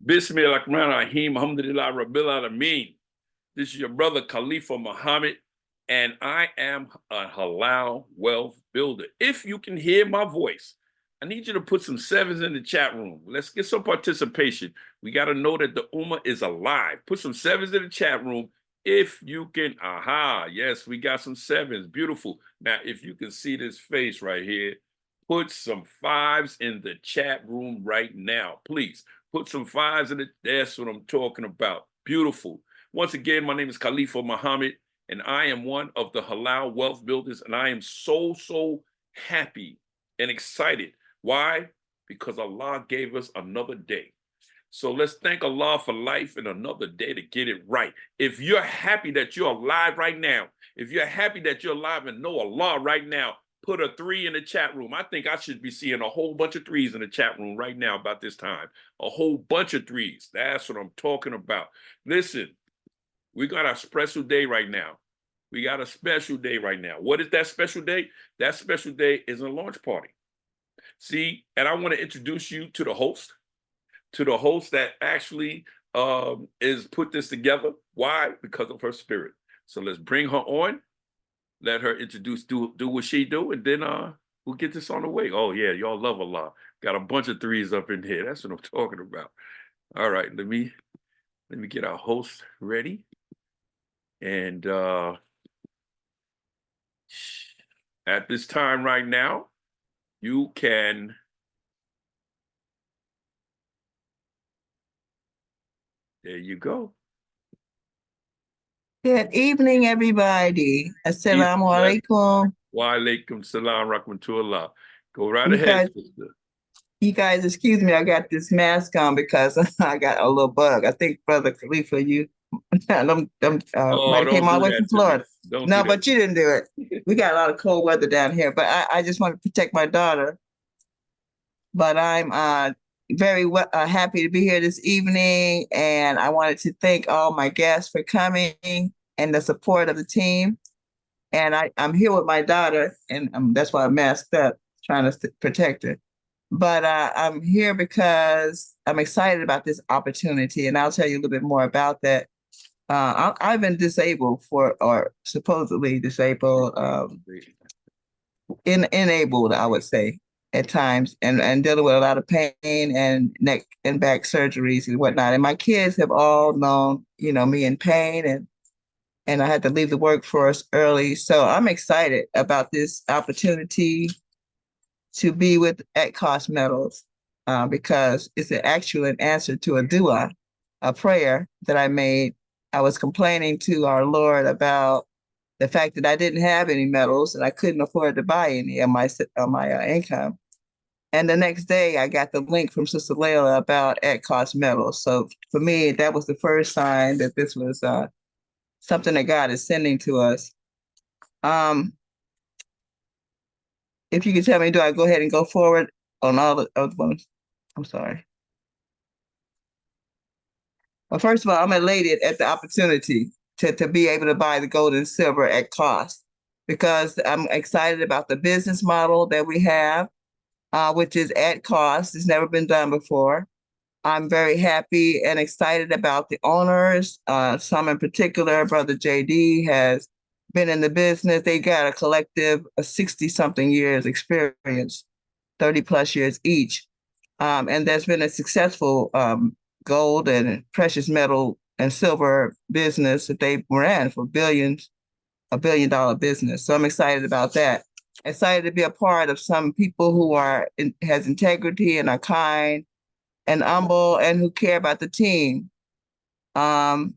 Bismillahirrahmanirrahim. Alhamdulillah Rabbil Alameen. This is your brother Khalifa Muhammad, and I am a halal wealth builder. If you can hear my voice, I need you to put some sevens in the chat room. Let's get some participation. We got to know that the Ummah is alive. Put some sevens in the chat room if you can. Aha, yes, we got some sevens. Beautiful. Now, if you can see this face right here, put some fives in the chat room right now, please. Put some fives in it. That's what I'm talking about. Beautiful. Once again, my name is Khalifa Muhammad, and I am one of the Halal Wealth Builders, and I am so happy and excited. Why? Because Allah gave us another day. So let's thank Allah for life and another day to get it right. If you're happy that you're alive right now, if you're happy that you're alive and know Allah right now, put a 3 in the chat room. I think I should be seeing a whole bunch of 3s in the chat room right now about this time. A whole bunch of 3s. That's what I'm talking about. Listen, we got a special day right now. We got a special day right now. What is that special day? That special day is a launch party. See, and I want to introduce you to the host that actually is put this together. Why? Because of her spirit. So let's bring her on. Let her introduce, do what she do, and then we'll get this on the way. Oh yeah, y'all love Allah. Got a bunch of 3s up in here. That's what I'm talking about. All right, let me get our host ready. And at this time right now, you can there you go. Good evening, everybody. Assalamu alaikum. Wa alaikum salam rahmatullah. Go right ahead, sister. You guys, excuse me, I got this mask on because I got a little bug. I think Brother Khalifa, you might have came all the way from Florida. No, but you didn't do it. We got a lot of cold weather down here, but I just want to protect my daughter. But I'm very happy to be here this evening, and I wanted to thank all my guests for coming and the support of the team. And I'm here with my daughter, and that's why I'm masked up, trying to protect her. But I'm here because I'm excited about this opportunity, and I'll tell you a little bit more about that. I've been disabled or supposedly disabled, enabled, I would say, at times, and dealing with a lot of pain and neck and back surgeries and whatnot. And my kids have all known, me in pain, and I had to leave the workforce early. So I'm excited about this opportunity to be with At Cost Metals because it's actually an answer to a dua, a prayer that I made. I was complaining to our Lord about the fact that I didn't have any metals and I couldn't afford to buy any of my income. And the next day, I got the link from Sister Layla about At Cost Metals. So for me, that was the first sign that this was something that God is sending to us. If you could tell me, do I go ahead and go forward on all the other ones? I'm sorry. Well, first of all, I'm elated at the opportunity to be able to buy the gold and silver at cost because I'm excited about the business model that we have, which is at cost. It's never been done before. I'm very happy and excited about the owners. Some in particular, Brother JD has been in the business. They got a collective of 60-something years experience, 30 plus years each. And there's been a successful gold and precious metal and silver business that they ran for billions, $1 billion business. So I'm excited about that. Excited to be a part of some people who has integrity and are kind and humble and who care about the team. One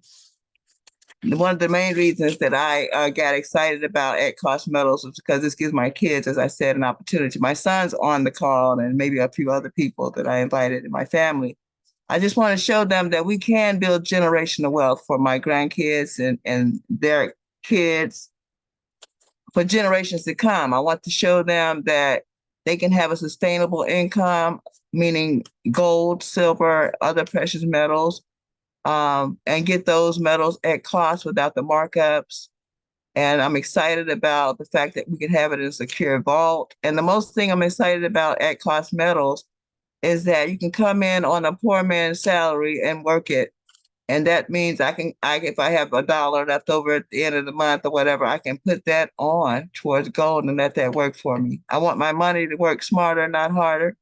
of the main reasons that I got excited about At Cost Metals was because this gives my kids, as I said, an opportunity. My son's on the call and maybe a few other people that I invited in my family. I just want to show them that we can build generational wealth for my grandkids and their kids for generations to come. I want to show them that they can have a sustainable income, meaning gold, silver, other precious metals, and get those metals at cost without the markups. And I'm excited about the fact that we can have it in a secure vault. And the most thing I'm excited about At Cost Metals is that you can come in on a poor man's salary and work it. And that means if I have $1 left over at the end of the month or whatever, I can put that on towards gold and let that work for me. I want my money to work smarter, not harder.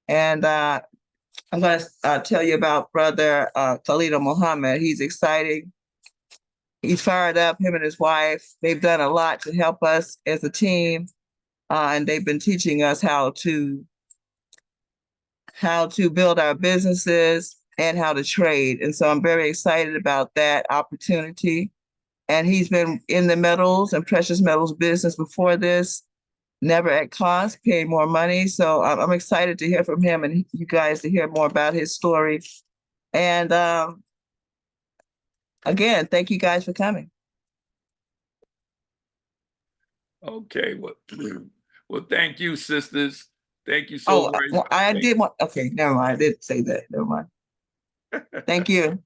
And I'm going to tell you about Brother Khalid Muhammad. He's exciting. He's fired up, him and his wife. They've done a lot to help us as a team. And they've been teaching us how to build our businesses and how to trade. And so I'm very excited about that opportunity. And he's been in the metals and precious metals business before this, never at cost, paying more money. So I'm excited to hear from him and you guys to hear more about his story. And again, thank you guys for coming. Okay, well, thank you, sisters. Thank you so very much. I did want. Okay, never mind. I did say that. Never mind. Thank you.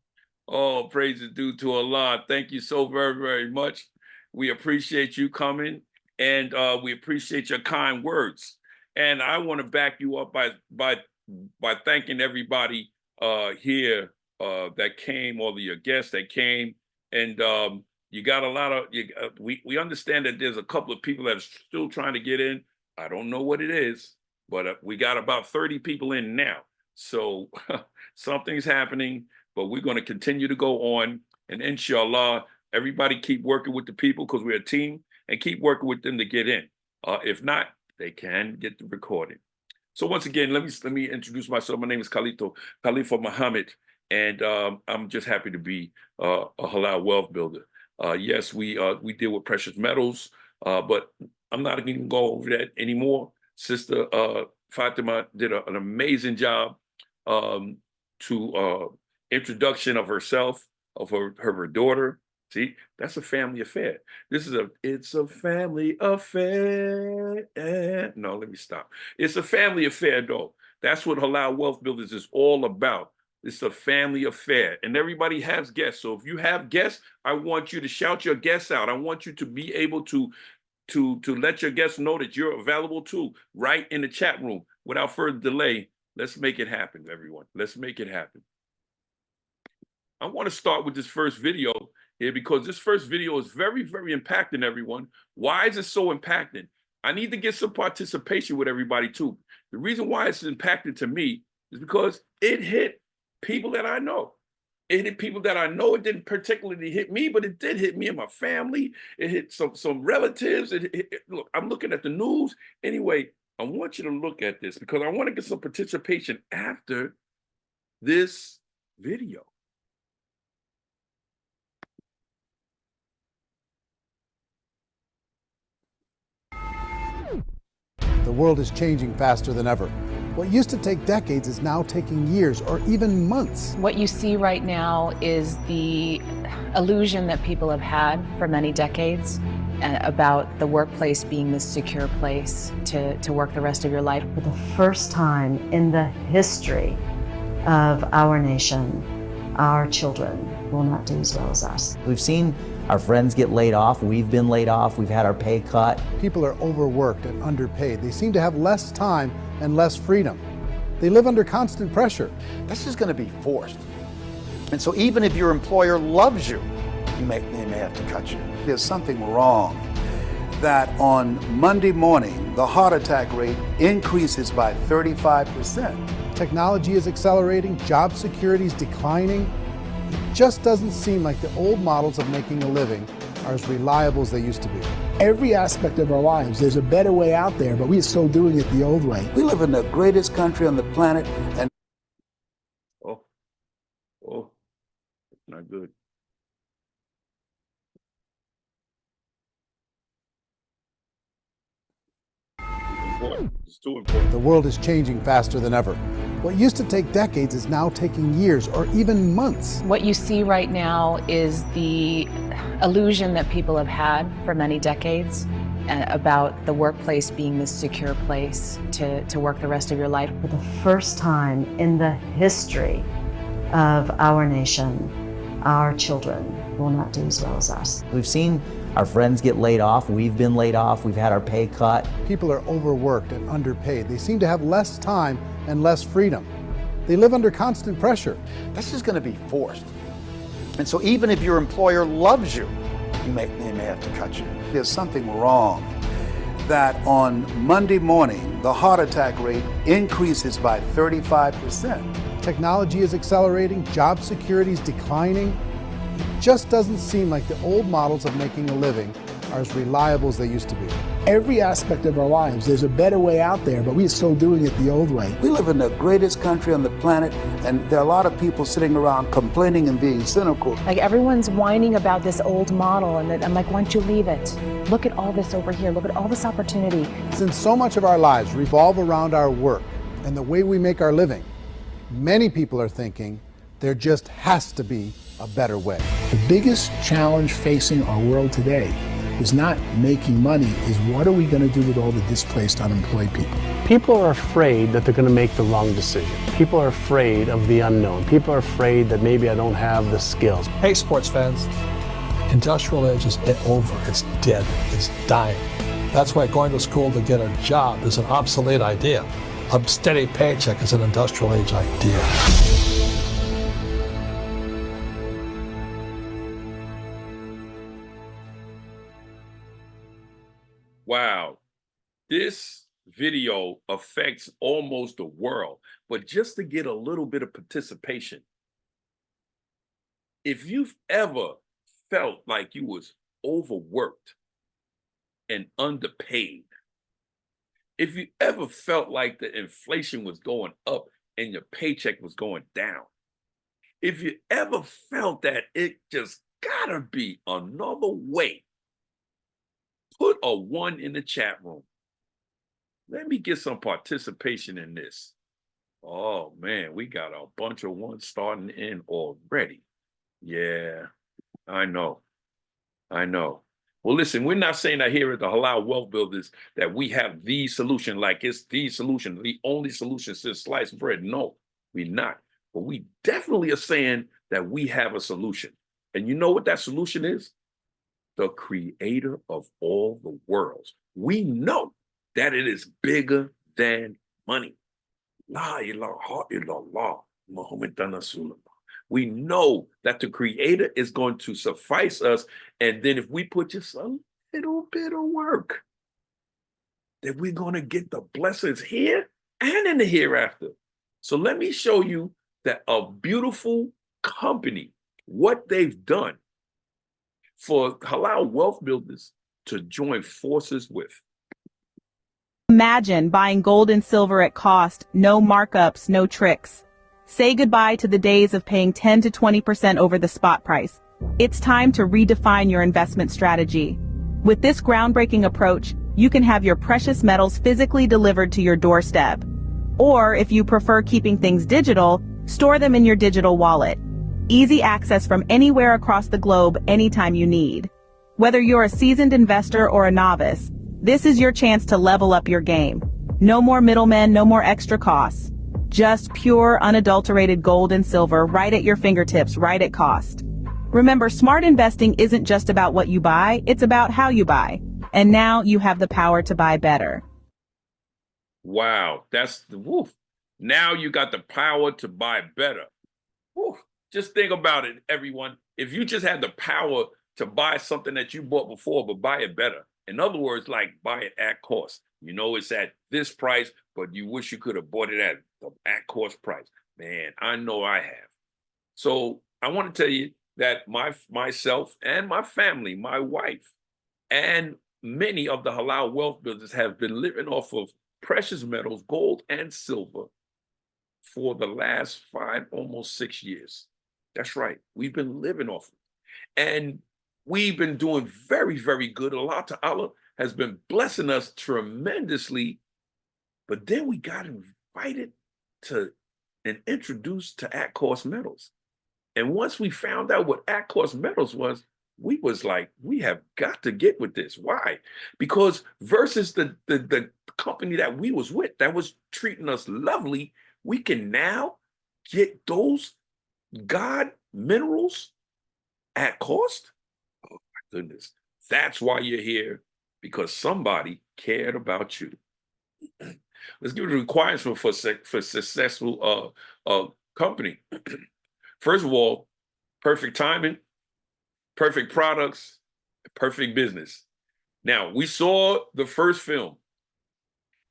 Oh, praise is due to Allah. Thank you so very, very much. We appreciate you coming, and we appreciate your kind words. And I want to back you up by thanking everybody here that came, all of your guests that came, and you got a lot of. We understand that there's a couple of people that are still trying to get in. I don't know what it is, but we got about 30 people in now. So something's happening, but we're going to continue to go on. And inshallah, everybody keep working with the people because we're a team and keep working with them to get in. If not, they can get the recording. So once again, let me introduce myself. My name is Khalifa Muhammad, and I'm just happy to be a halal wealth builder. Yes, we deal with precious metals, but I'm not going to go over that anymore. Sister Fatima did an amazing job to introduction of herself, of her daughter. See, that's a family affair. It's a family affair. No, let me stop. It's a family affair, though. That's what Halal Wealth Builders is all about. It's a family affair, and everybody has guests. So if you have guests, I want you to shout your guests out. I want you to be able to let your guests know that you're available too, right in the chat room. Without further delay, let's make it happen, everyone. Let's make it happen. I want to start with this first video here because this first video is very, very impacting, everyone. Why is it so impacting? I need to get some participation with everybody too. The reason why it's impacting to me is because it hit people that I know. It hit people that I know. It didn't particularly hit me, but it did hit me and my family. It hit some relatives. Look, I'm looking at the news. Anyway, I want you to look at this because I want to get some participation after this video. The world is changing faster than ever. What used to take decades is now taking years or even months. What you see right now is the illusion that people have had for many decades about the workplace being this secure place to work the rest of your life. For the first time in the history of our nation, our children will not do as well as us. We've seen our friends get laid off. We've been laid off. We've had our pay cut. People are overworked and underpaid. They seem to have less time and less freedom. They live under constant pressure. This is going to be forced. And so even if your employer loves you, they may have to cut you. There's something wrong that on Monday morning, the heart attack rate increases by 35%. Technology is accelerating, job security is declining. It just doesn't seem like the old models of making a living are as reliable as they used to be. Every aspect of our lives, there's a better way out there, but we're still doing it the old way. We live in the greatest country on the planet, and Not good. It's too important. The world is changing faster than ever. What used to take decades is now taking years or even months. What you see right now is the illusion that people have had for many decades about the workplace being this secure place to work the rest of your life. For the first time in the history of our nation, our children will not do as well as us. We've seen Our friends get laid off. We've been laid off. We've had our pay cut. People are overworked and underpaid. They seem to have less time and less freedom. They live under constant pressure. This is going to be forced. And so even if your employer loves you, they may have to cut you. There's something wrong that on Monday morning, the heart attack rate increases by 35%. Technology is accelerating, job security is declining. It just doesn't seem like the old models of making a living are as reliable as they used to be. Every aspect of our lives, there's a better way out there, but we're still doing it the old way. We live in the greatest country on the planet, and there are a lot of people sitting around complaining and being cynical. Like everyone's whining about this old model, and I'm like, why don't you leave it? Look at all this over here. Look at all this opportunity. Since so much of our lives revolve around our work and the way we make our living, many people are thinking there just has to be a better way. The biggest challenge facing our world today is not making money, is what are we going to do with all the displaced, unemployed people? People are afraid that they're going to make the wrong decision. People are afraid of the unknown. People are afraid that maybe I don't have the skills. Hey, sports fans, industrial age is over. It's dead. It's dying. That's why going to school to get a job is an obsolete idea. A steady paycheck is an industrial age idea. Wow, this video affects almost the world, but just to get a little bit of participation, if you've ever felt like you was overworked and underpaid, if you ever felt like the inflation was going up and your paycheck was going down, if you ever felt that it just gotta be another way, put a 1 in the chat room. Let me get some participation in this. Oh man, we got a bunch of ones starting in already. Yeah, I know. Well, listen, we're not saying that here at the Halal Wealth Builders that we have the solution, like it's the solution, the only solution since sliced bread. No, we're not. But we definitely are saying that we have a solution. And you know what that solution is? The creator of all the worlds. We know that it is bigger than money. La ilaha illallah, Muhammadan Rasulullah. We know that the creator is going to suffice us. And then if we put just a little bit of work, that we're going to get the blessings here and in the hereafter. So let me show you that a beautiful company, what they've done for Halal Wealth Builders to join forces with. Imagine buying gold and silver at cost, no markups, no tricks. Say goodbye to the days of paying 10 to 20% over the spot price. It's time to redefine your investment strategy. With this groundbreaking approach, you can have your precious metals physically delivered to your doorstep. Or if you prefer keeping things digital, store them in your digital wallet. Easy access from anywhere across the globe anytime you need. Whether you're a seasoned investor or a novice, this is your chance to level up your game. No more middlemen, no more extra costs. Just pure, unadulterated gold and silver right at your fingertips, right at cost. Remember, smart investing isn't just about what you buy, it's about how you buy. And now you have the power to buy better. Wow, that's the woof. Now you got the power to buy better. Woof. Just think about it, everyone. If you just had the power to buy something that you bought before, but buy it better. In other words, like buy it at cost. You know it's at this price, but you wish you could have bought it at the at cost price. Man, I know I have. So I want to tell you that myself and my family, my wife, and many of the Halal Wealth Builders have been living off of precious metals, gold and silver, for the last 5, almost 6 years. That's right. We've been living off it. And we've been doing very, very good. Allah Ta'ala has been blessing us tremendously. But then we got invited to and introduced to at-cost metals. And once we found out what at-cost metals was, we was like, we have got to get with this. Why? Because versus the company that we was with that was treating us lovely, we can now get those God minerals at cost. Oh my goodness, That's why you're here, because somebody cared about you. Let's give you the requirements for successful company. First of all, perfect timing, perfect products, perfect business. Now, we saw the first film,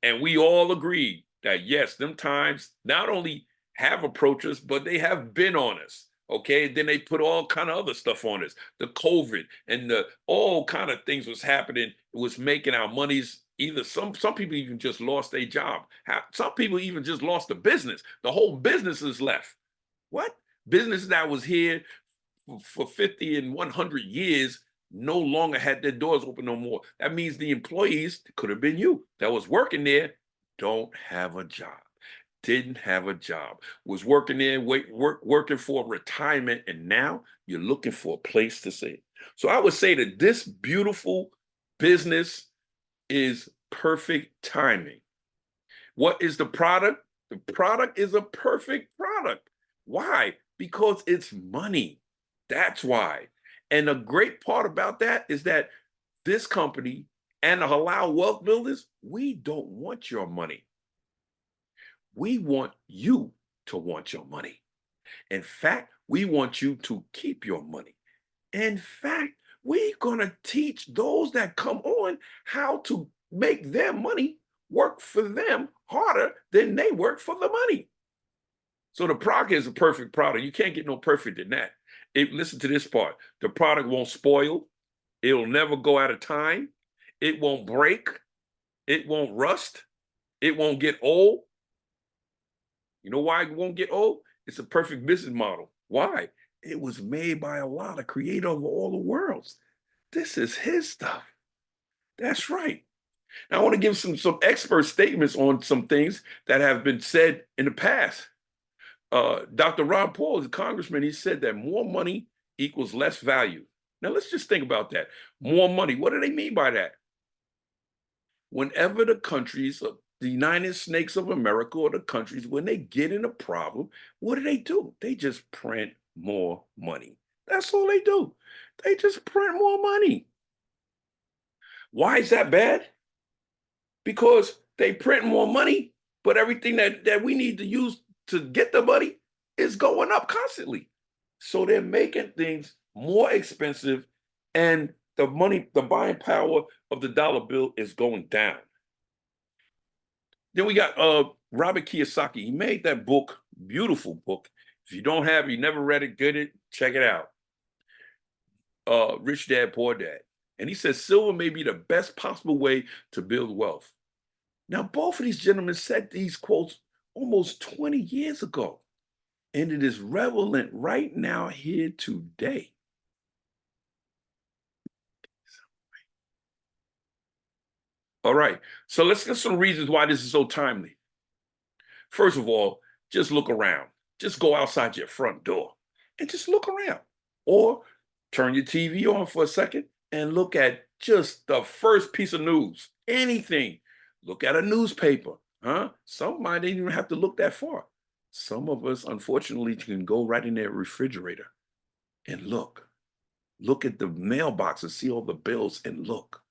and we all agreed that yes, them times not only have approached us, but they have been on us. Okay, then they put all kind of other stuff on us. The COVID and the all kind of things was happening. It was making our monies either some people even just lost their job. Some people even just lost the business. The whole business is left. What? Business that was here for 50 and 100 years no longer had their doors open no more. That means the employees, could have been you, that was working there, don't have a job, didn't have a job, was working there, working for retirement, and now you're looking for a place to stay. So I would say that this beautiful business is perfect timing. What is the product? The product is a perfect product. Why? Because it's money. That's why. And the great part about that is that this company and the Halal Wealth Builders, we don't want your money. We want you to want your money. In fact, we want you to keep your money. In fact, we're going to teach those that come on how to make their money work for them harder than they work for the money. So the product is a perfect product. You can't get no perfect than that. Listen to this part. The product won't spoil. It'll never go out of time. It won't break. It won't rust. It won't get old. You know why it won't get old? It's a perfect business model. Why? It was made by Allah, the creator of all the worlds. This is his stuff. That's right. Now, I want to give some expert statements on some things that have been said in the past. Dr. Ron Paul is a congressman. He said that more money equals less value. Now, let's just think about that. More money. What do they mean by that? Whenever the countries, the United States of America or the countries, when they get in a problem, what do? They just print more money. That's all they do. They just print more money. Why is that bad? Because they print more money, but everything that we need to use to get the money is going up constantly. So they're making things more expensive, and the buying power of the dollar bill is going down. Then we got Robert Kiyosaki. He made that book, beautiful book. If you don't have it, you never read it, get it, check it out. Rich Dad, Poor Dad. And he says silver may be the best possible way to build wealth. Now, both of these gentlemen said these quotes almost 20 years ago, and it is relevant right now here today. All right, so let's get some reasons why this is so timely. First of all, just look around. Just go outside your front door and just look around. Or turn your TV on for a second and look at just the first piece of news, anything. Look at a newspaper, huh? Some might not even have to look that far. Some of us, unfortunately, can go right in their refrigerator and look. Look at the mailbox and see all the bills and look.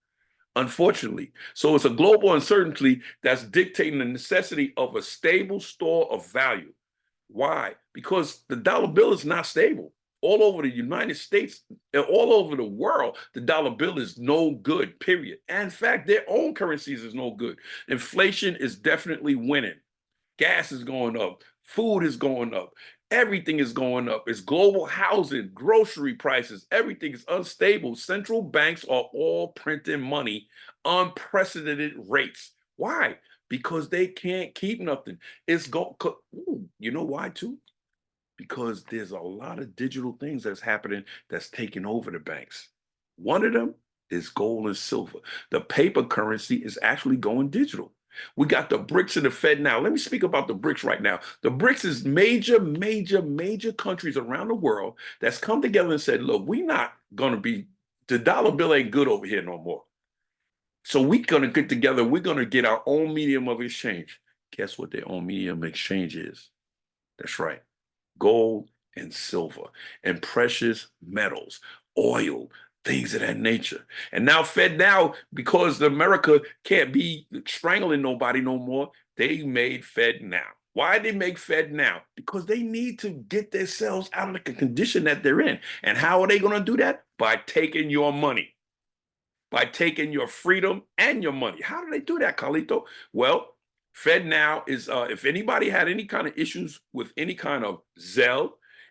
Unfortunately. So it's a global uncertainty that's dictating the necessity of a stable store of value. Why? Because the dollar bill is not stable. All over the United States and all over the world, the dollar bill is no good, period. And in fact, their own currencies is no good. Inflation is definitely winning. Gas is going up. Food is going up. Everything is going up. It's global housing, grocery prices, everything is unstable. Central banks are all printing money, unprecedented rates. Why? Because they can't keep nothing. You know why too? Because there's a lot of digital things that's happening that's taking over the banks. One of them is gold and silver. The paper currency is actually going digital. We got the BRICS and the Fed now. Let me speak about the BRICS right now. The BRICS is major countries around the world that's come together and said, look, we're not going to be, the dollar bill ain't good over here no more. So we're going to get together. We're going to get our own medium of exchange. Guess what their own medium of exchange is? That's right. Gold and silver and precious metals, oil, things of that nature. And now Fed now, because America can't be strangling nobody no more, they made Fed now. Why they make Fed now? Because they need to get themselves out of the condition that they're in. And how are they going to do that? By taking your money, by taking your freedom and your money. How do they do that, Carlito? Well, Fed now is, if anybody had any kind of issues with any kind of Zelle,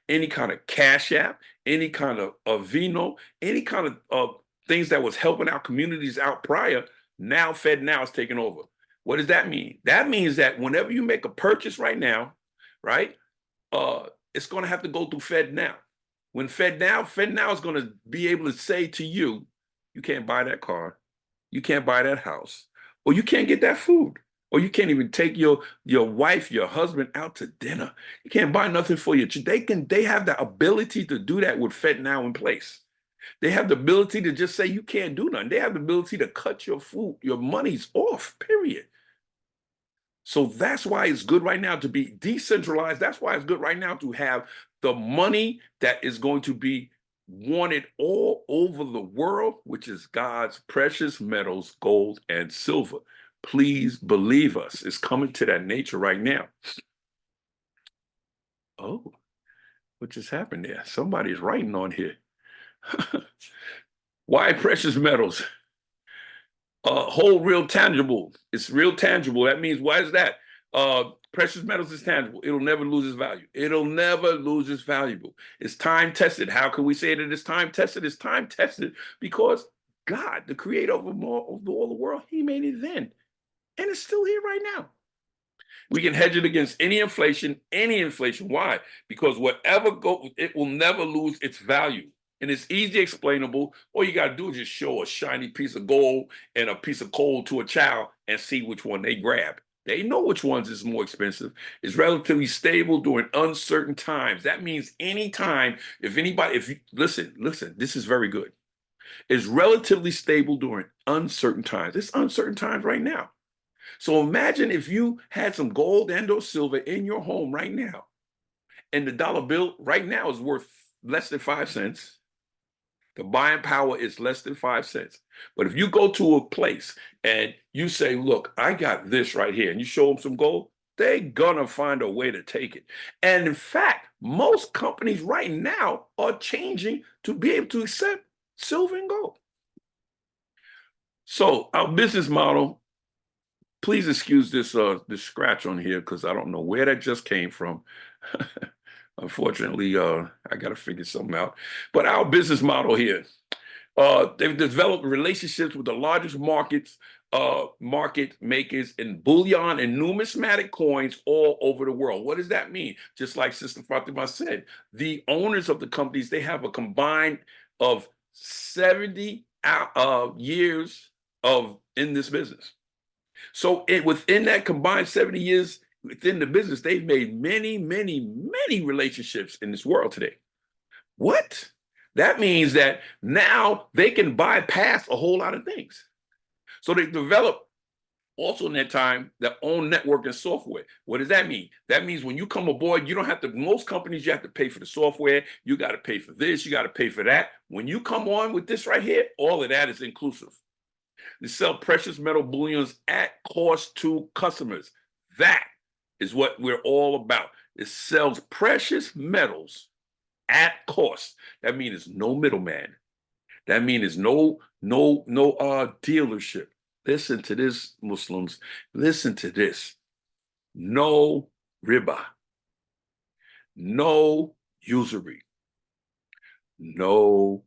any kind of Cash App, any kind of Vino, any kind of things that was helping our communities out prior, now Fed now is taking over. What does that mean? That means that whenever you make a purchase right now, right, it's going to have to go through Fed now. When Fed now is going to be able to say to you, you can't buy that car, you can't buy that house, or you can't get that food, or you can't even take your wife, your husband out to dinner. You can't buy nothing for you. They have the ability to do that with Fed now in place. They have the ability to just say you can't do nothing. They have the ability to cut your food, your money's off, period. So that's why it's good right now to be decentralized. That's why it's good right now to have the money that is going to be wanted all over the world, which is God's precious metals, gold and silver. Please believe us. It's coming to that nature right now. Oh, what just happened there? Somebody's writing on here. Why precious metals? Whole real tangible. It's real tangible. That means, why is that? Precious metals is tangible. It'll never lose its value. It'll never lose its value. It's time tested. How can we say that it's time tested? It's time tested because God, the creator of all the world, he made it then. And it's still here right now. We can hedge it against any inflation, Why? Because whatever goes, it will never lose its value. And it's easy explainable. All you got to do is just show a shiny piece of gold and a piece of coal to a child and see which one they grab. They know which ones is more expensive. It's relatively stable during uncertain times. That means anytime, listen, this is very good. It's relatively stable during uncertain times. It's uncertain times right now. So imagine if you had some gold and or silver in your home right now, and the dollar bill right now is worth less than 5 cents. The buying power is less than 5 cents. But if you go to a place and you say, look, I got this right here, and you show them some gold, they're gonna find a way to take it. And in fact, most companies right now are changing to be able to accept silver and gold. So our business model, please excuse this scratch on here because I don't know where that just came from. Unfortunately, I got to figure something out. But our business model here, they've developed relationships with the largest market makers in bullion and numismatic coins all over the world. What does that mean? Just like Sister Fatima said, the owners of the companies, they have a combined of 70 years in this business. So within that combined 70 years, within the business, they've made many, many, many relationships in this world today. What? That means that now they can bypass a whole lot of things. So they develop also in that time their own network and software. What does that mean? That means when you come aboard, you don't have to, most companies, you have to pay for the software. You got to pay for this, you got to pay for that. When you come on with this right here, all of that is inclusive. They sell precious metal bullions at cost to customers. That is what we're all about. It sells precious metals at cost. That means no middleman. That means no dealership. Listen to this, Muslims. Listen to this. No riba. No usury. No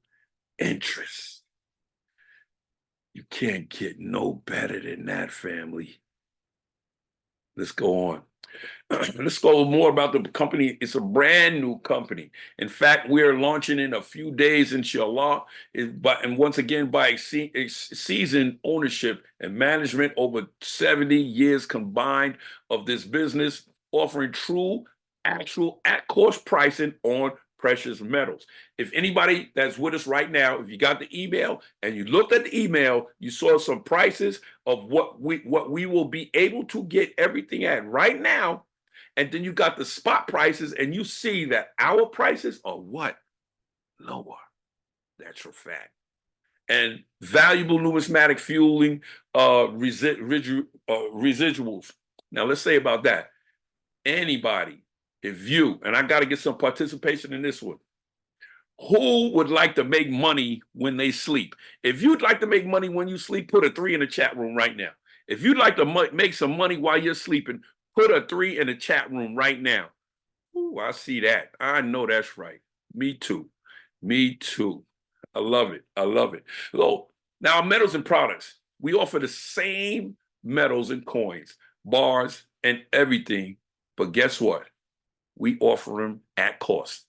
interest. You can't get no better than that, family. Let's go on. Let's go more about the company. It's a brand new company. In fact, we're launching in a few days, inshallah. And once again, by seasoned ownership and management over 70 years combined of this business, offering true, actual, at-cost pricing on precious metals. If anybody that's with us right now, if you got the email and you looked at the email, you saw some prices of what we will be able to get everything at right now, and then you got the spot prices and you see that our prices are what? Lower. That's a fact. and valuable numismatic fueling residuals. Now, let's say about that. Anybody, if you, and I got to get some participation in this one, who would like to make money when they sleep? If you'd like to make money when you sleep, put a 3 in the chat room right now. If you'd like to make some money while you're sleeping, put a 3 in the chat room right now. Ooh, I see that. I know that's right. Me too. Me too. I love it. I love it. So now, metals and products, we offer the same metals and coins, bars, and everything. But guess what? We offer them at cost.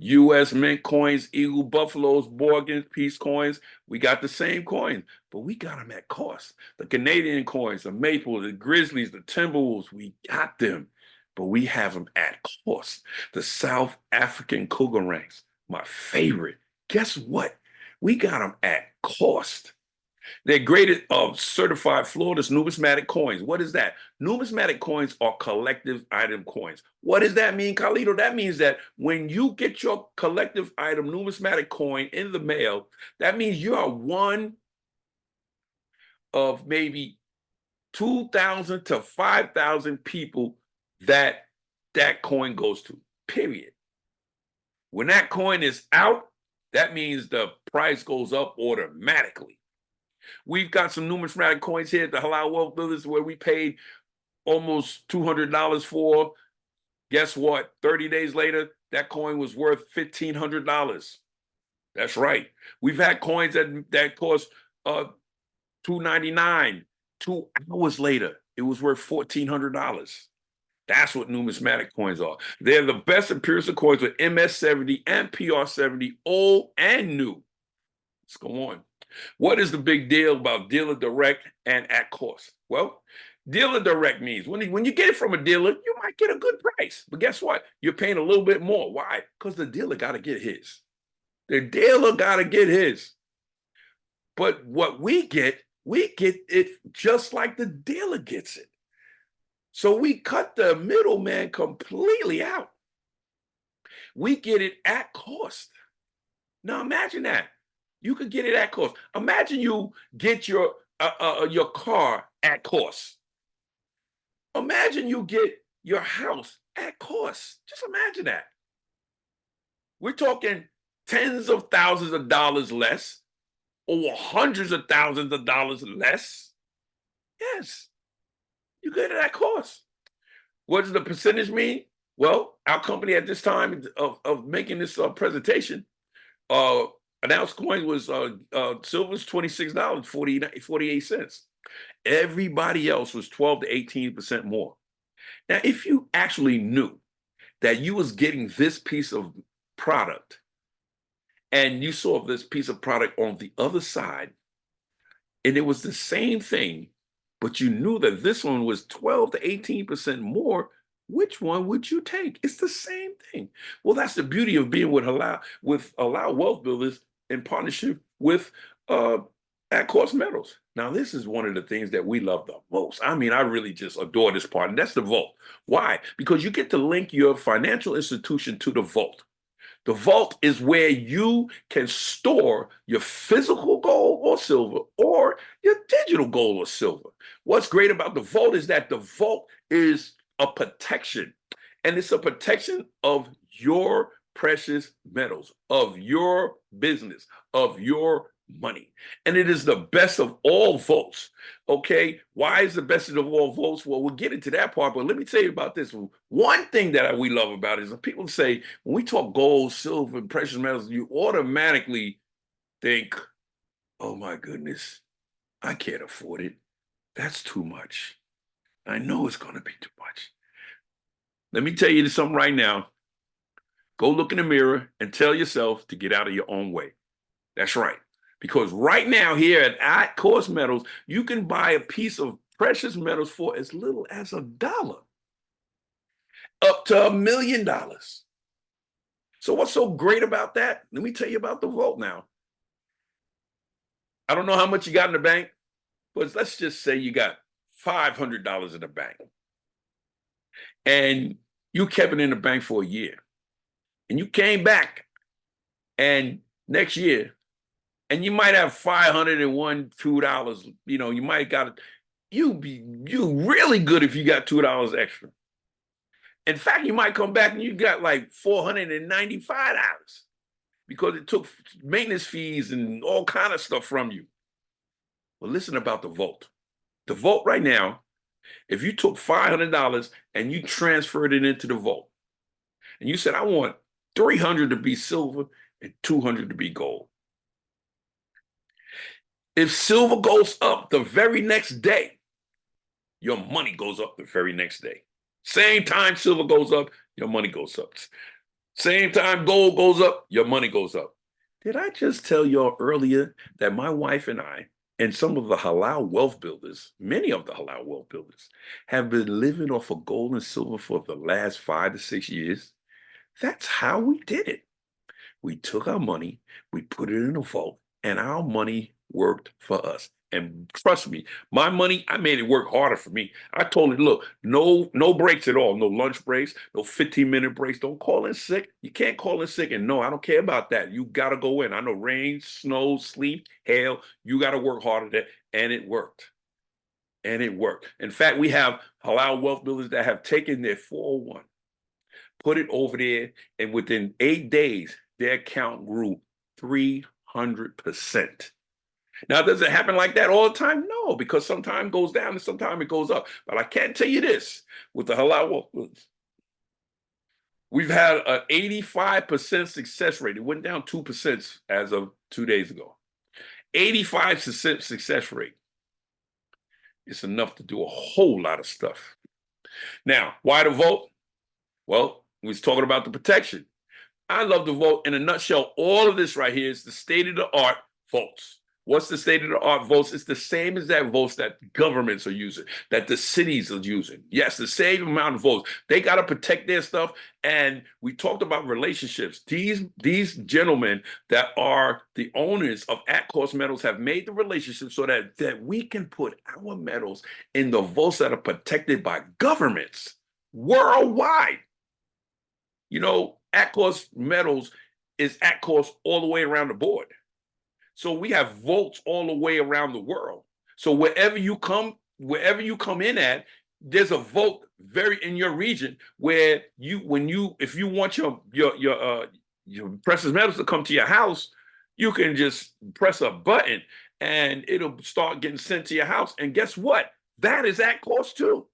U.S. Mint coins, Eagle Buffaloes, Morgan, Peace coins, we got the same coins, but we got them at cost. The Canadian coins, the Maple, the Grizzlies, the Timberwolves, we got them, but we have them at cost. The South African Cougarangs, my favorite. Guess what? We got them at cost. They're graded of certified flawless numismatic coins. What is that? Numismatic coins are collective item coins. What does that mean, Carlito? That means that when you get your collective item numismatic coin in the mail, that means you are one of maybe 2,000 to 5,000 people that coin goes to, period. When that coin is out, that means the price goes up automatically. We've got some numismatic coins here at the Halal Wealth Builders where we paid almost $200 for. Guess what? 30 days later, that coin was worth $1,500. That's right. We've had coins that cost $2.99. 2 hours later, it was worth $1,400. That's what numismatic coins are. They're the best and purest of coins with MS70 and PR70, old and new. Let's go on. What is the big deal about dealer direct and at cost? Well, dealer direct means when you get it from a dealer, you might get a good price. But guess what? You're paying a little bit more. Why? Because the dealer got to get his. The dealer got to get his. But what we get it just like the dealer gets it. So we cut the middleman completely out. We get it at cost. Now imagine that. You could get it at cost. Imagine you get your car at cost. Imagine you get your house at cost. Just imagine that. We're talking tens of thousands of dollars less, or hundreds of thousands of dollars less. Yes, you get it at cost. What does the percentage mean? Well, our company at this time of making this presentation, an ounce coin was silver's $26.48. Everybody else was 12 to 18% more. Now, if you actually knew that you was getting this piece of product and you saw this piece of product on the other side and it was the same thing, but you knew that this one was 12 to 18% more, which one would you take? It's the same thing. Well, that's the beauty of being with Halal Wealth Builders in partnership with at cost metals. Now, this is one of the things that we love the most. I mean, I really just adore this part, and that's the vault. Why? Because you get to link your financial institution to the vault. The vault is where you can store your physical gold or silver or your digital gold or silver. What's great about the vault is that the vault is a protection, and it's a protection of your precious metals, of your business, of your money. And it is the best of all vaults. Okay, why is the best of all vaults? Well, we'll get into that part, but let me tell you about this. One thing that we love about it is that people say, when we talk gold, silver, and precious metals, you automatically think, oh my goodness, I can't afford it. That's too much. I know it's going to be too much. Let me tell you something right now. Go look in the mirror and tell yourself to get out of your own way. That's right. Because right now here at Cost Metals, you can buy a piece of precious metals for as little as $1, up to $1 million. So what's so great about that? Let me tell you about the vault now. I don't know how much you got in the bank, but let's just say you got $500 in the bank. And you kept it in the bank for a year. And you came back, and next year, and you might have $501, $2. You know, you might got you really good if you got $2 extra. In fact, you might come back and you got like $495 because it took maintenance fees and all kind of stuff from you. Well, listen about the Vault. The Vault right now, if you took $500 and you transferred it into the Vault, and you said, I want 300 to be silver and 200 to be gold. If silver goes up the very next day, your money goes up the very next day. Same time silver goes up, your money goes up. Same time gold goes up, your money goes up. Did I just tell y'all earlier that my wife and I, and some of the Halal wealth builders, many of the Halal wealth builders, have been living off of gold and silver for the last 5 to 6 years? That's how we did it. We took our money, we put it in a vault, and our money worked for us. And trust me, my money, I made it work harder for me. I told it, look, no breaks at all, no lunch breaks, no 15-minute breaks. Don't call in sick. You can't call in sick. And no, I don't care about that. You got to go in. I know rain, snow, sleet, hail, you got to work harder than, and it worked. And it worked. In fact, we have Halal wealth builders that have taken their 401, put it over there, and within 8 days, their account grew 300%. Now, does it happen like that all the time? No, because sometimes it goes down and sometimes it goes up. But I can tell you this, with the Halal wealth builders, we've had an 85% success rate. It went down 2% as of 2 days ago. 85% success rate. It's enough to do a whole lot of stuff. Now, why the Vault? Well, we was talking about the protection. I love the Vault. In a nutshell, all of this right here is the state-of-the-art vaults. What's the state-of-the-art vaults? It's the same as that vaults that governments are using, that the cities are using. Yes, the same amount of vaults. They got to protect their stuff. And we talked about relationships. These gentlemen that are the owners of at-cost metals have made the relationship so that we can put our metals in the vaults that are protected by governments worldwide. You know, at-cost metals is at-cost all the way around the board. So we have vaults all the way around the world. So wherever you come in at, there's a vault very in your region where if you want your precious metals to come to your house, you can just press a button and it'll start getting sent to your house. And guess what? That is at cost too.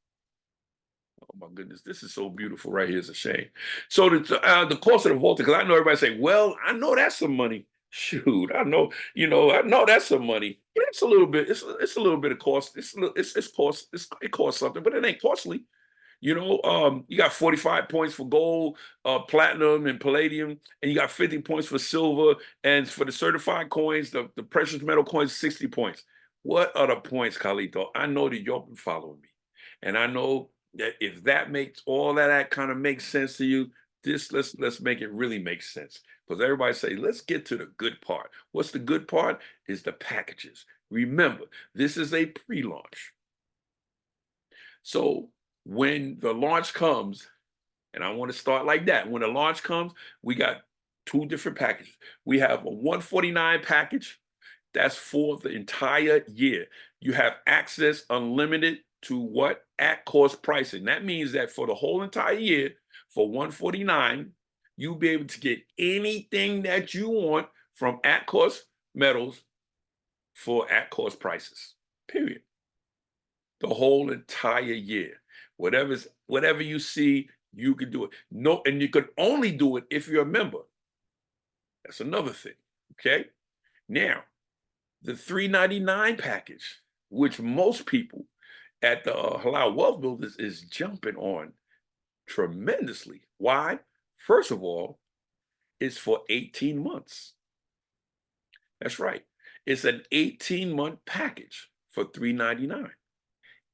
Oh my goodness, this is so beautiful right here. It's a shame. So the cost of the vault, because I know everybody say, well, I know that's some money. Shoot, I know that's some money. Yeah, it's a little bit. It's a little bit of cost. It costs something, but it ain't costly. You know, you got 45 points for gold, platinum, and palladium, and you got 50 points for silver, and for the certified coins, the precious metal coins, 60 points. What are the points, Carlito? I know that y'all been following me, and I know that if that makes all that kind of makes sense to you, let's make it really make sense. Because everybody say, let's get to the good part. What's the good part? Is the packages. Remember, this is a pre-launch. So when the launch comes, and I want to start like that, when the launch comes, we got 2 different packages. We have a 149 package. That's for the entire year. You have access unlimited to what? At cost pricing. That means that for the whole entire year, for 149, you'll be able to get anything that you want from at-cost metals for at-cost prices, period. The whole entire year. Whatever you see, you can do it. No, and you can only do it if you're a member. That's another thing, okay? Now, the $399 package, which most people at the Halal Wealth Builders is jumping on tremendously. Why? First of all, it's for 18 months. That's right. It's an 18-month package for $399.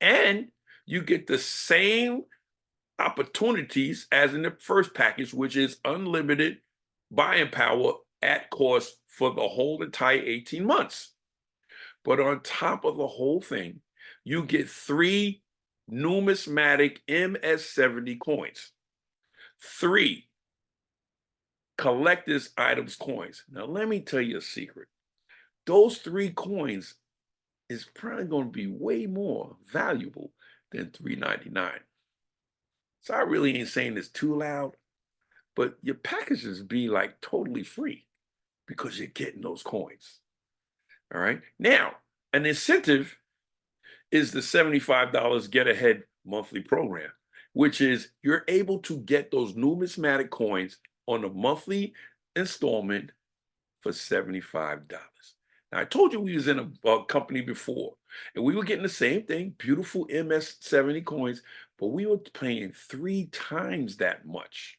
And you get the same opportunities as in the first package, which is unlimited buying power at cost for the whole entire 18 months. But on top of the whole thing, you get 3 numismatic MS-70 coins, 3 collector's items coins. Now, let me tell you a secret. those 3 coins is probably going to be way more valuable than $3.99. So I really ain't saying this too loud, but your packages be like totally free because you're getting those coins. All right. Now, an incentive is the $75 get ahead monthly program, which is you're able to get those numismatic coins on a monthly installment for $75. Now, I told you we was in a company before, and we were getting the same thing, beautiful MS-70 coins, but we were paying 3 times that much.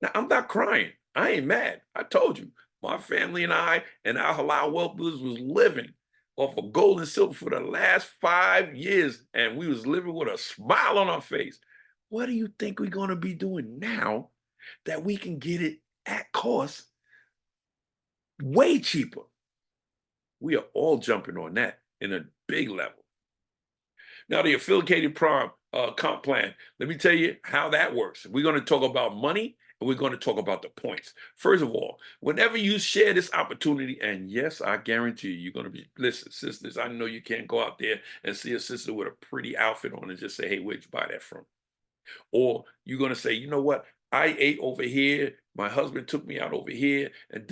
Now, I'm not crying. I ain't mad. I told you, my family and I and our Halal Wealth Builders was living off of gold and silver for the last 5 years, and we was living with a smile on our face. What do you think we're going to be doing now that we can get it at cost way cheaper? We are all jumping on that in a big level. Now, the affiliated comp plan, let me tell you how that works. We're going to talk about money, and we're going to talk about the points. First of all, whenever you share this opportunity, and yes, I guarantee you, you're going to be, listen, sisters, I know you can't go out there and see a sister with a pretty outfit on and just say, hey, where'd you buy that from? Or you're going to say, you know what? I ate over here. My husband took me out over here. And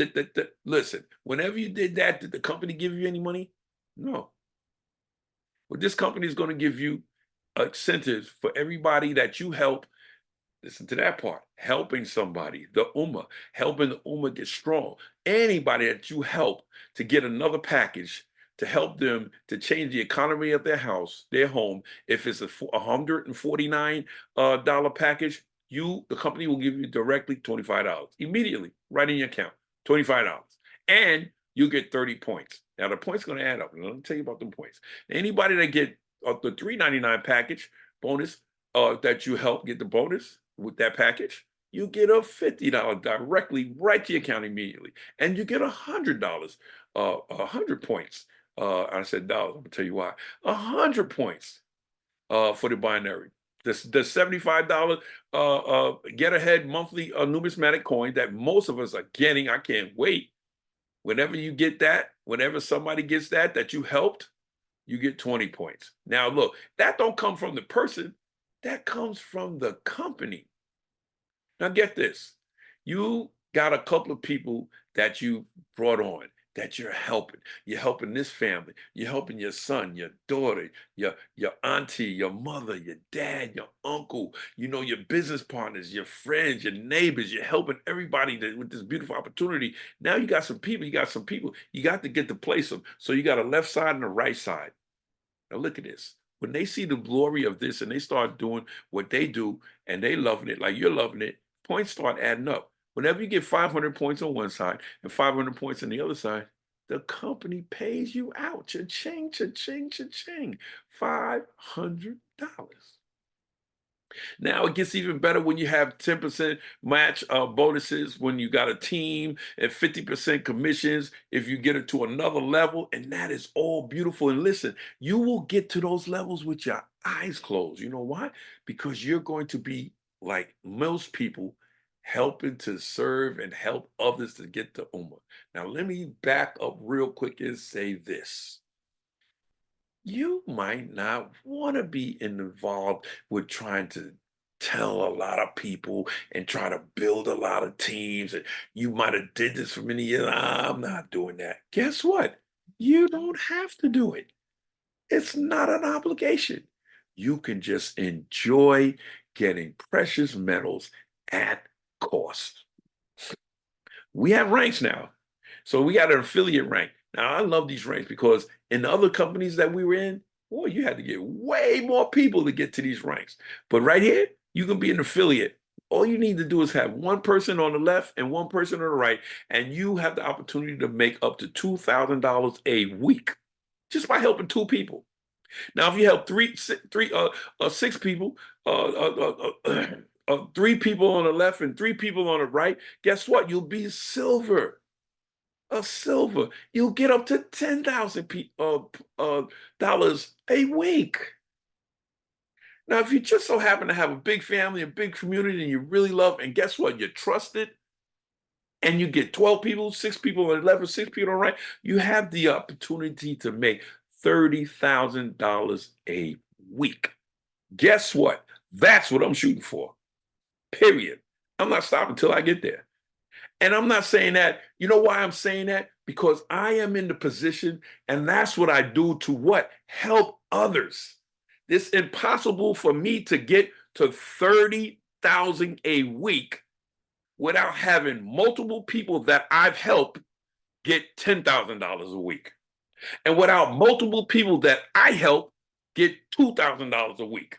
listen, whenever you did that, did the company give you any money? No. Well, this company is going to give you incentives for everybody that you help. Listen to that part. Helping somebody, the Ummah, helping the Ummah get strong. Anybody that you help to get another package to help them to change the economy of their house, their home. If it's a $149 package, the company will give you directly $25 immediately, right in your account, $25. And you get 30 points. Now the points going to add up. Let me tell you about the points. Anybody that get the $3.99 package bonus that you help get the bonus with that package, you get a $50 directly right to your account immediately. And you get $100, 100 points. I said dollars, I'm gonna tell you why. 100 points for the binary. The $75 get ahead monthly numismatic coin that most of us are getting. I can't wait. Whenever you get that, whenever somebody gets that you helped, you get 20 points. Now look, that don't come from the person, that comes from the company. Now get this, you got a couple of people that you brought on, that you're helping. You're helping this family. You're helping your son, your daughter, your auntie, your mother, your dad, your uncle, your business partners, your friends, your neighbors. You're helping everybody with this beautiful opportunity. Now you got some people, you got to get to place them. So you got a left side and a right side. Now look at this. When they see the glory of this and they start doing what they do and they loving it like you're loving it, points start adding up. Whenever you get 500 points on one side and 500 points on the other side, the company pays you out. Cha-ching, cha-ching, cha-ching. $500. Now it gets even better when you have 10% match bonuses, when you got a team, and 50% commissions if you get it to another level, and that is all beautiful. And listen, you will get to those levels with your eyes closed. You know why? Because you're going to be like most people, helping to serve and help others to get the Ummah. Now, let me back up real quick and say this. You might not want to be involved with trying to tell a lot of people and try to build a lot of teams. And you might have did this for many years. I'm not doing that. Guess what? You don't have to do it. It's not an obligation. You can just enjoy getting precious metals at cost. We have ranks now. So we got an affiliate rank. Now, I love these ranks because in the other companies that we were in, boy, you had to get way more people to get to these ranks. But right here, you can be an affiliate. All you need to do is have one person on the left and one person on the right, and you have the opportunity to make up to $2,000 a week just by helping 2 people. Now, if you help six people, 3 people on the left and 3 people on the right, guess what? You'll be silver. A silver. You'll get up to $10,000 a week. Now, if you just so happen to have a big family, a big community, and you really love, and guess what? You're trusted, and you get 12 people, 6 people, 11, 6 people, right? You have the opportunity to make $30,000 a week. Guess what? That's what I'm shooting for. Period. I'm not stopping until I get there. And I'm not saying that, you know why I'm saying that? Because I am in the position, and that's what I do to what? Help others. It's impossible for me to get to 30,000 a week without having multiple people that I've helped get $10,000 a week. And without multiple people that I help get $2,000 a week.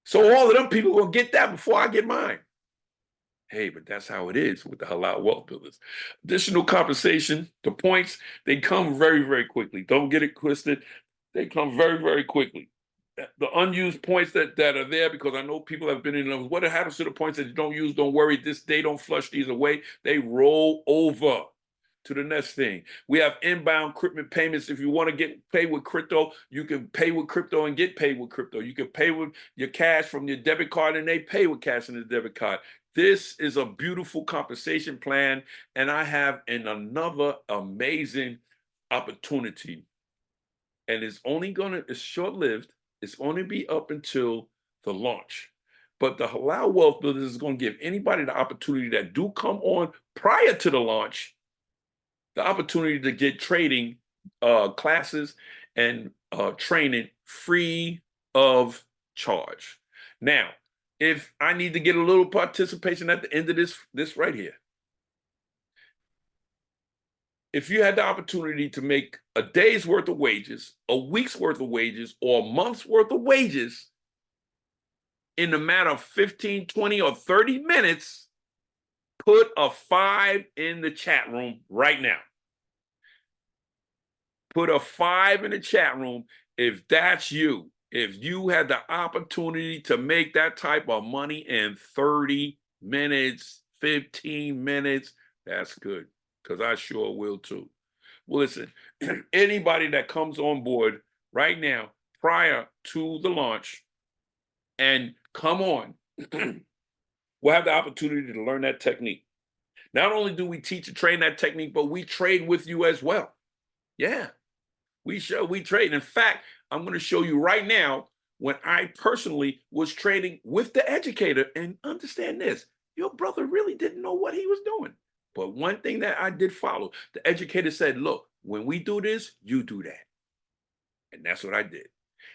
So all of them people are gonna get that before I get mine. Hey, but that's how it is with the Halal Wealth Builders. Additional compensation, the points, they come very, very quickly. Don't get it twisted. They come very, very quickly. The unused points that are there, because I know people have been in them. What happens to the points that you don't use? Don't worry. They don't flush these away. They roll over to the next thing. We have inbound equipment payments. If you want to get paid with crypto, you can pay with crypto and get paid with crypto. You can pay with your cash from your debit card, and they pay with cash in the debit card. This is a beautiful compensation plan, and I have another amazing opportunity. And it's short-lived. It's going to be up until the launch. But the Halal Wealth Builders is going to give anybody the opportunity that do come on prior to the launch, the opportunity to get trading classes and training free of charge. Now, if I need to get a little participation at the end of this right here, if you had the opportunity to make a day's worth of wages, a week's worth of wages, or a month's worth of wages in a matter of 15, 20, or 30 minutes, put a 5 in the chat room right now. Put a 5 in the chat room if that's you. If you had the opportunity to make that type of money in 30 minutes, 15 minutes, that's good, because I sure will too. Well, listen, anybody that comes on board right now prior to the launch and come on, we'll have the opportunity to learn that technique. Not only do we teach and train that technique, but we trade with you as well. Yeah, we trade. In fact, I'm going to show you right now when I personally was trading with the educator. And understand this, your brother really didn't know what he was doing. But one thing that I did follow, the educator said, look, when we do this, you do that. And that's what I did.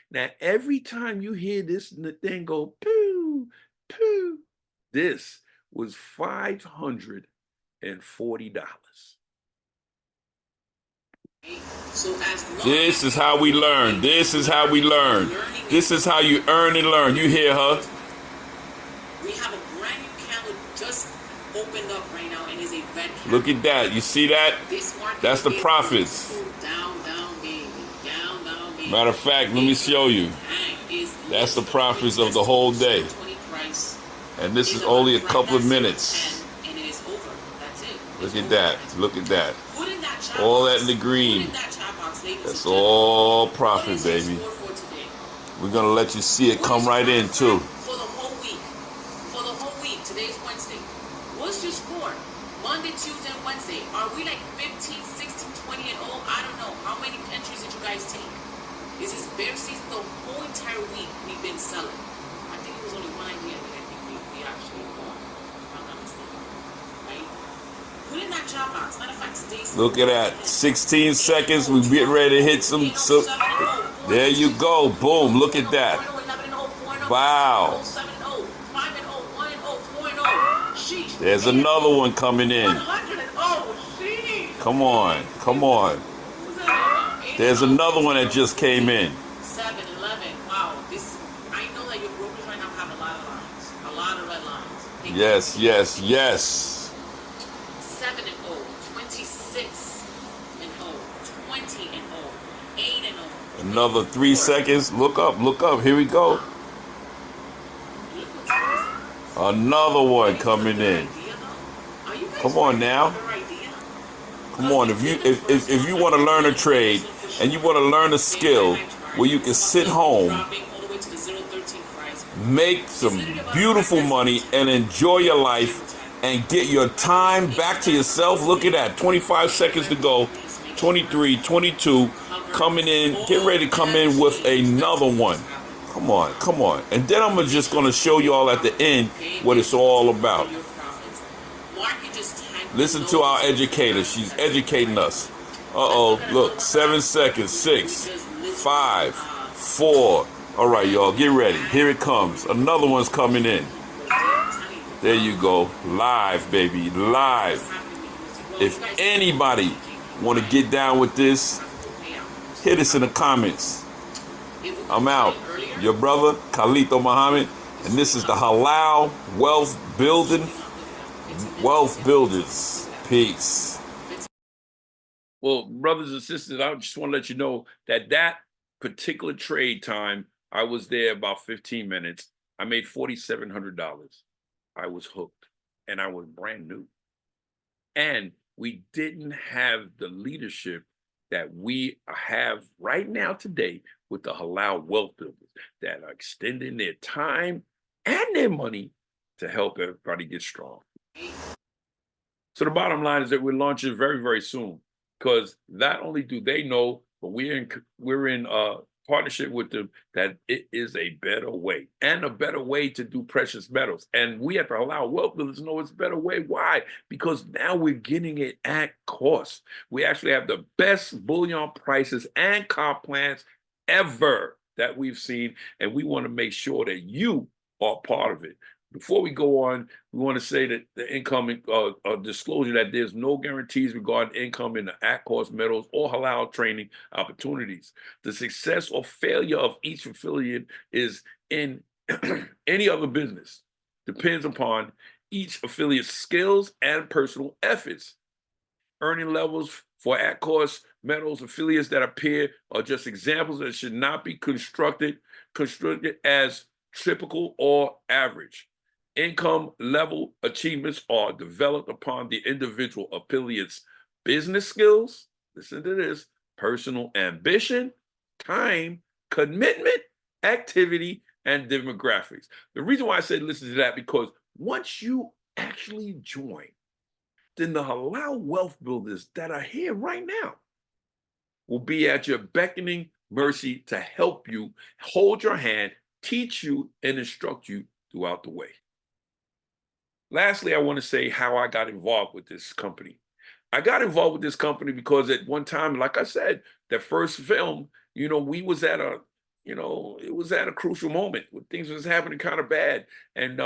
Now, every time you hear this thing go, poo, poo, this was $540. This is how we learn. This is how we learn. This is how you earn and learn. You hear her? We have a brand new calendar just opened up right now, and is a red calendar. Look at that. You see that? That's the profits. Matter of fact, let me show you. That's the profits of the whole day. And this is only a couple of minutes. Look at that. Look at that. All that in the green. That's all profit, baby. We're going to let you see it come right in, too. For the whole week. For the whole week. Today's Wednesday. What's your score? Monday, Tuesday, and Wednesday. Are we like 15, 16, 20, and oh, I don't know. How many entries did you guys take? This is bare season. The whole entire week we've been selling. I think it was only one idea that I think we actually bought. If I'm not mistaken. Right? Put in that job box. Matter of fact, today's... Look at that. 16 seconds. We get ready to hit some... There you go. Boom. Look at that. Wow. There's another one coming in. Come on. Come on. There's another one that just came in. 7, 11. Wow. This, I know that your brokers right now have a lot of lines. A lot of red lines. Yes, yes, yes. 7 and 0. 26 and 0. 20 and 0. 8 and 0. Another 3 seconds. Look up, look up. Here we go. Another one coming in. Come on now. Come on. If you want to learn a trade and you want to learn a skill where you can sit home, make some beautiful money and enjoy your life and get your time back to yourself. Look at that, 25 seconds to go, 23, 22, coming in, get ready to come in with another one. Come on, come on. And then I'm just gonna show you all at the end what it's all about. Listen to our educator, she's educating us. Uh-oh, look, 7 seconds, 6, 5, 4. All right, y'all, get ready. Here it comes. Another one's coming in. There you go. Live, baby, live. If anybody want to get down with this, hit us in the comments. I'm out. Your brother, Khalito Muhammad, and this is the Halal Wealth Builders. Peace. Well, brothers and sisters, I just want to let you know that that particular trade time, I was there about 15 minutes. I made $4,700. I was hooked, and I was brand new. And we didn't have the leadership that we have right now today with the Halal Wealth Builders that are extending their time and their money to help everybody get strong. So the bottom line is that we're launching very, very soon, because not only do they know, but we're in partnership with them that it is a better way and a better way to do precious metals. And we have to allow wealth builders to know it's a better way. Why? Because now we're getting it at cost. We actually have the best bullion prices and comp plans ever that we've seen. And we want to make sure that you are part of it. Before we go on, we want to say that the income disclosure that there's no guarantees regarding income in the at-cost metals or halal training opportunities. The success or failure of each affiliate is in any other business depends upon each affiliate's skills and personal efforts. Earning levels for at-cost metals affiliates that appear are just examples that should not be constructed as typical or average. Income level achievements are developed upon the individual affiliate's business skills, listen to this, personal ambition, time, commitment, activity, and demographics. The reason why I said listen to that, because once you actually join, then the Halal Wealth Builders that are here right now will be at your beckoning mercy to help you, hold your hand, teach you, and instruct you throughout the way. Lastly, I want to say how I got involved with this company. I got involved with this company because at one time, like I said, that first film, we was at a, it was at a crucial moment when things was happening kind of bad. And,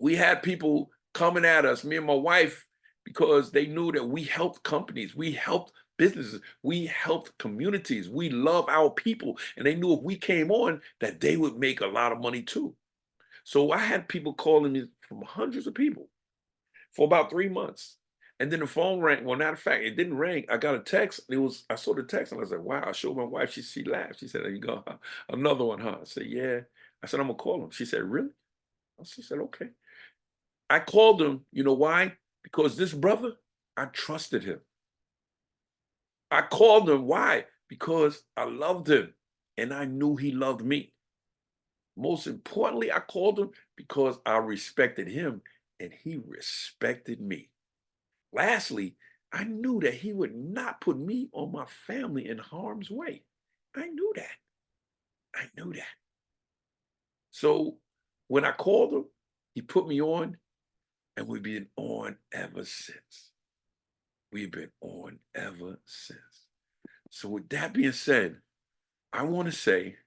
we had people coming at us, me and my wife, because they knew that we helped companies, we helped businesses, we helped communities, we love our people. And they knew if we came on that they would make a lot of money too. So I had people calling me from hundreds of people for about 3 months. And then the phone rang. Well, matter of fact, it didn't ring. I got a text. I saw the text and I was like, wow. I showed my wife. She laughed. She said, there you go. Another one, huh? I said, yeah. I said, I'm going to call him. She said, really? She said, okay. I called him. You know why? Because this brother, I trusted him. I called him. Why? Because I loved him and I knew he loved me. Most importantly, I called him because I respected him and he respected me. Lastly, I knew that he would not put me or my family in harm's way. I knew that. I knew that. So when I called him, he put me on, and we've been on ever since. We've been on ever since. So with that being said, I want to say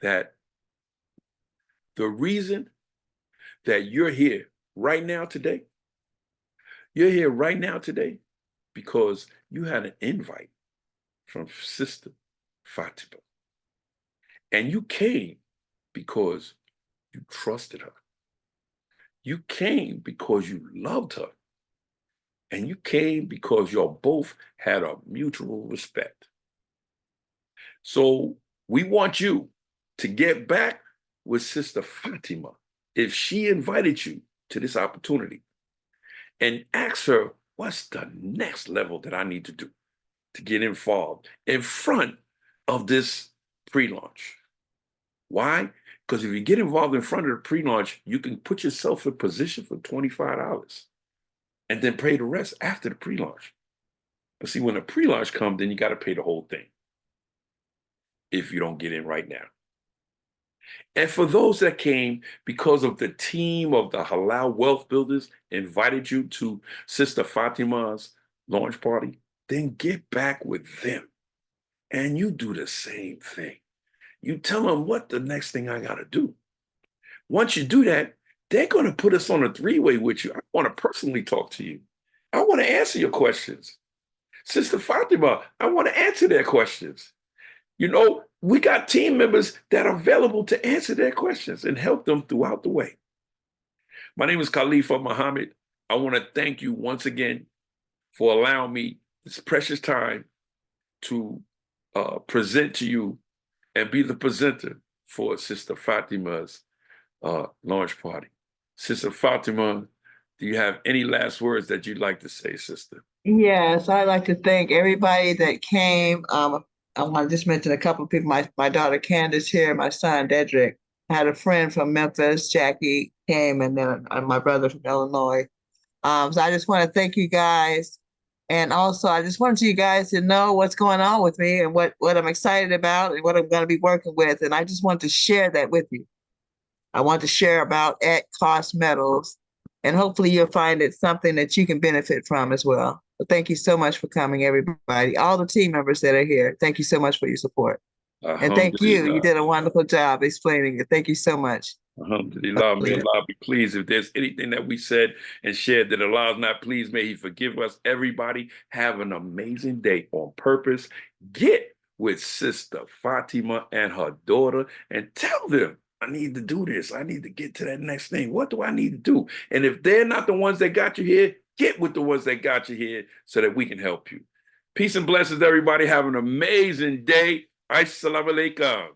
that the reason that you're here right now today, because you had an invite from Sister Fatima. And you came because you trusted her. You came because you loved her. And you came because y'all both had a mutual respect. So we want you to get back with Sister Fatima if she invited you to this opportunity, and ask her, what's the next level that I need to do to get involved in front of this pre-launch? Why? Because if you get involved in front of the pre-launch, you can put yourself in position for $25 and then pay the rest after the pre-launch. But see, when the pre-launch comes, then you got to pay the whole thing if you don't get in right now. And for those that came because of the team of the Halal Wealth Builders invited you to Sister Fatima's launch party, then get back with them and you do the same thing. You tell them what the next thing I got to do. Once you do that, they're going to put us on a three-way with you. I want to personally talk to you. I want to answer your questions. Sister Fatima, I want to answer their questions. You know, we got team members that are available to answer their questions and help them throughout the way. My name is Khalifa Muhammad. I want to thank you once again for allowing me this precious time to present to you and be the presenter for Sister Fatima's launch party. Sister Fatima, do you have any last words that you'd like to say, sister? Yes, I'd like to thank everybody that came. I want to just mention a couple of people. My daughter Candace here, my son Dedrick. I had a friend from Memphis, Jackie came, and then my brother from Illinois. So I just want to thank you guys. And also, I just wanted you guys to know what's going on with me and what I'm excited about and what I'm going to be working with. And I just want to share that with you. I want to share about at cost metals, and hopefully you'll find it something that you can benefit from as well. So thank you so much for coming, everybody. All the team members that are here, thank you so much for your support. And thank you. You did a wonderful job explaining it. Thank you so much. Alhamdulillah, may Allah be pleased. If there's anything that we said and shared that Allah is not pleased, may He forgive us. Everybody have an amazing day on purpose. Get with Sister Fatima and her daughter and tell them, I need to do this. I need to get to that next thing. What do I need to do? And if they're not the ones that got you here, get with the ones that got you here so that we can help you. Peace and blessings, everybody. Have an amazing day. Assalamu alaikum.